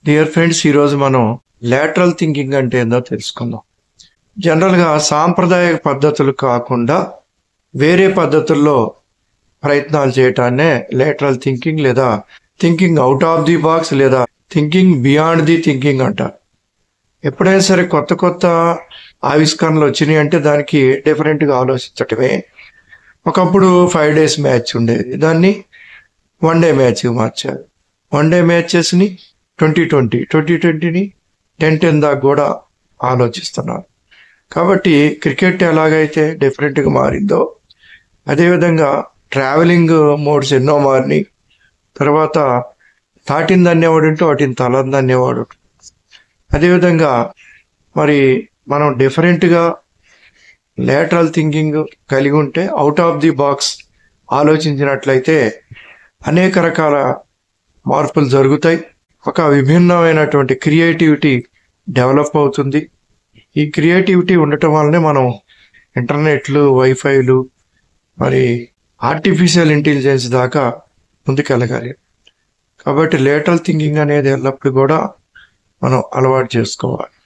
Dear friends, ఈరోజు మనం lateral thinking అంటే ఏందో తెలుసుకుందాం. జనరల్గా సాంప్రదాయక పద్ధతులు కాకుండా వేరే పద్ధతుల్లో ప్రయత్నాలు చేయటాన్నే లేటరల్ థింకింగ్ లేదా thinking out of the box లేదా థింకింగ్ బియాండ్ ది థింకింగ్ అంటారు. ఎప్పుడైనా సరే కొత్త కొత్త ఆవిష్కరణలు వచ్చినాయి అంటే దానికి డిఫరెంట్గా ఆలోచించటమే. ఒకప్పుడు 5 days మ్యాచ్ ఉండేది, దాన్ని 1 day మ్యాచ్ మార్చారు. 1 day మ్యాచెస్ని 2020ని 10-10 దాకా కూడా ఆలోచిస్తున్నారు. కాబట్టి క్రికెట్ ఎలాగైతే డిఫరెంట్గా మారిందో అదేవిధంగా ట్రావెలింగ్ మోడ్స్ ఎన్నో మారినాయి. తర్వాత తాటింది అనేవాడు ఉంటే వాటిని తలంది అనేవాడు. అదేవిధంగా మరి మనం డిఫరెంట్గా లేటరల్ థింకింగ్ కలిగి ఉంటే అవుట్ ఆఫ్ ది బాక్స్ ఆలోచించినట్లయితే అనేక రకాల మార్పులు జరుగుతాయి. ఒక విభిన్నమైనటువంటి క్రియేటివిటీ డెవలప్ అవుతుంది. ఈ క్రియేటివిటీ ఉండటం వల్లనే మనం ఇంటర్నెట్లు, వైఫైలు, మరి ఆర్టిఫిషియల్ ఇంటెలిజెన్స్ దాకా ముందుకెళ్ళగాలి. కాబట్టి లేటరల్ థింకింగ్ అనేది ఎల్లప్పుడూ కూడా మనం అలవాటు చేసుకోవాలి.